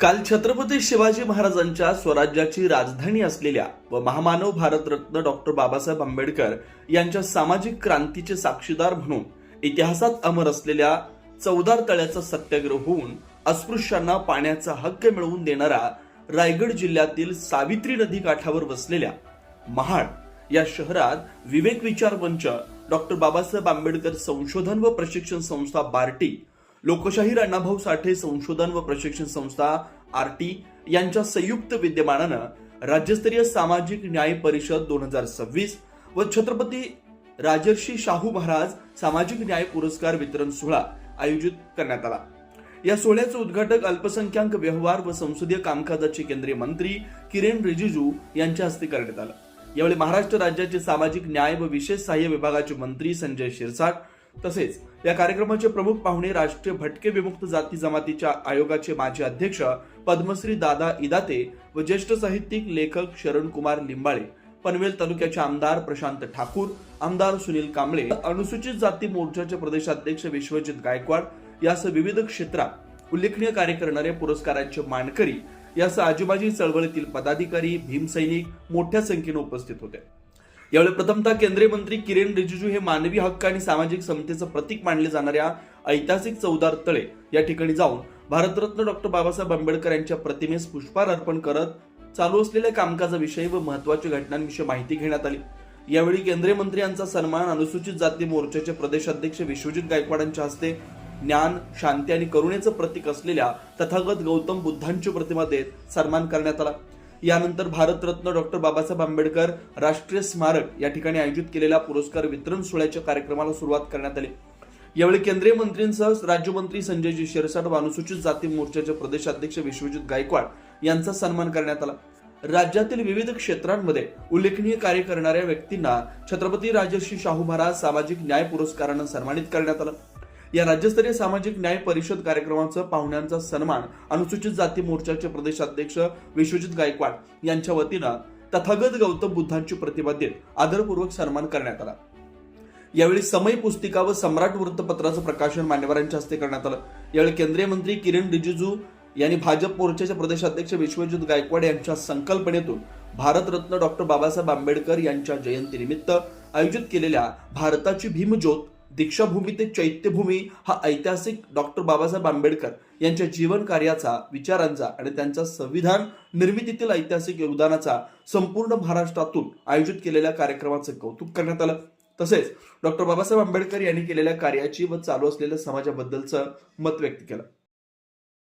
काल छत्रपती शिवाजी महाराजांच्या स्वराज्याची राजधानी असलेल्या व महामानव भारतरत्न डॉक्टर बाबासाहेब आंबेडकर यांच्या सामाजिक क्रांतीचे साक्षीदार म्हणून इतिहासात अमर असलेल्या चौदार तळ्याचा सत्याग्रह होऊन अस्पृश्यांना पाण्याचा हक्क मिळवून देणारा रायगड जिल्ह्यातील सावित्री नदी काठावर वसलेल्या महाड या शहरात विवेक विचार मंच, डॉक्टर बाबासाहेब आंबेडकर संशोधन व प्रशिक्षण संस्था बार्टी, लोकशाही अण्णाभाऊ साठे संशोधन व प्रशिक्षण संस्था आरटी यांच्या संयुक्त विद्यमानानं राज्यस्तरीय सामाजिक न्याय परिषद 2026 व छत्रपती राजर्षी शाहू महाराज सामाजिक न्याय पुरस्कार वितरण सोहळा आयोजित करण्यात आला। या सोहळ्याचे उद्घाटक अल्पसंख्याक व्यवहार व संसदीय कामकाजाचे केंद्रीय मंत्री किरेन रिजिजू यांच्या हस्ते करण्यात आलं। यावेळी महाराष्ट्र राज्याचे सामाजिक न्याय व विशेष सहाय्य विभागाचे मंत्री संजय शिरसाट तसेच या कार्यक्रमाचे प्रमुख पाहुणे राष्ट्रीय भटके विमुक्त जाती जमातीच्या आयोगाचे माजी अध्यक्ष पद्मश्री दादा इदाते व ज्येष्ठ साहित्यिक लेखक शरण कुमार लिंबाळे, पनवेल तालुक्याचे आमदार प्रशांत ठाकूर, आमदार सुनील कांबळे, अनुसूचित जाती मोर्चाचे प्रदेशाध्यक्ष विश्वजित गायकवाड यासह विविध क्षेत्रात उल्लेखनीय कार्य करणारे पुरस्कारांचे मानकरी यासह आजूबाजू चळवळीतील पदाधिकारी, भीमसैनिक मोठ्या संख्येने उपस्थित होते। यावेळी प्रथमतः केंद्रीय मंत्री किरेन रिजिजू हे मानवी हक्क आणि सामाजिक समतेचं प्रतीक मानले जाणाऱ्या ऐतिहासिक चौदार तळे या ठिकाणी जाऊन भारतरत्न डॉक्टर बाबासाहेब आंबेडकर यांच्या प्रतिमेस पुष्पहार अर्पण करत चालू असलेल्या कामकाजाविषयी व महत्त्वाच्या घटनांविषयी माहिती घेण्यात आली। यावेळी केंद्रीय मंत्री यांचा सन्मान अनुसूचित जाती मोर्चाचे प्रदेशाध्यक्ष विश्वजित गायकवाड यांच्या हस्ते ज्ञान, शांती आणि करुणेचं प्रतीक असलेल्या तथागत गौतम बुद्धांची प्रतिमा देत सन्मान करण्यात आला। यानंतर भारतरत्न डॉक्टर बाबासाहेब आंबेडकर राष्ट्रीय स्मारक या ठिकाणी आयोजित केलेल्या पुरस्कार वितरण सोहळ्याच्या कार्यक्रमाला सुरुवात करण्यात आली। यावेळी केंद्रीय मंत्रींसह राज्यमंत्री संजय शिरसाट व अनुसूचित जाती मोर्चाचे प्रदेशाध्यक्ष विश्वजित गायकवाड यांचा सन्मान करण्यात आला। राज्यातील विविध क्षेत्रांमध्ये उल्लेखनीय कार्य करणाऱ्या व्यक्तींना छत्रपती राजर्षी शाहू महाराज सामाजिक न्याय पुरस्कारानं सन्मानित करण्यात आलं। या राज्यस्तरीय सामाजिक न्याय परिषद कार्यक्रमाचा पाहुण्यांचा सन्मान अनुसूचित जाती मोर्चाचे प्रदेशाध्यक्ष विश्वजित गायकवाड यांच्या वतीनं तथागत गौतम बुद्धांची प्रतिमा देत आदरपूर्वक सन्मान करण्यात आला। यावेळी समय पुस्तिका व सम्राट वृत्तपत्राचं प्रकाशन मान्यवरांच्या हस्ते करण्यात आलं। यावेळी केंद्रीय मंत्री किरेन रिजिजू यांनी भाजप मोर्चाचे प्रदेशाध्यक्ष विश्वजित गायकवाड यांच्या संकल्पनेतून भारतरत्न डॉक्टर बाबासाहेब आंबेडकर यांच्या जयंतीनिमित्त आयोजित केलेल्या भारताची भीमज्योत दीक्षाभूमी ते चैत्यभूमी हा ऐतिहासिक डॉक्टर बाबासाहेब आंबेडकर यांच्या जीवन कार्याचा, विचारांचा आणि त्यांच्या संविधान निर्मितीतील ऐतिहासिक योगदानाचा संपूर्ण महाराष्ट्रातून आयोजित केलेल्या कार्यक्रमाचं कौतुक करण्यात आलं। तसेच डॉक्टर बाबासाहेब आंबेडकर यांनी केलेल्या कार्याची व चालू असलेल्या समाजाबद्दलचं मत व्यक्त केलं।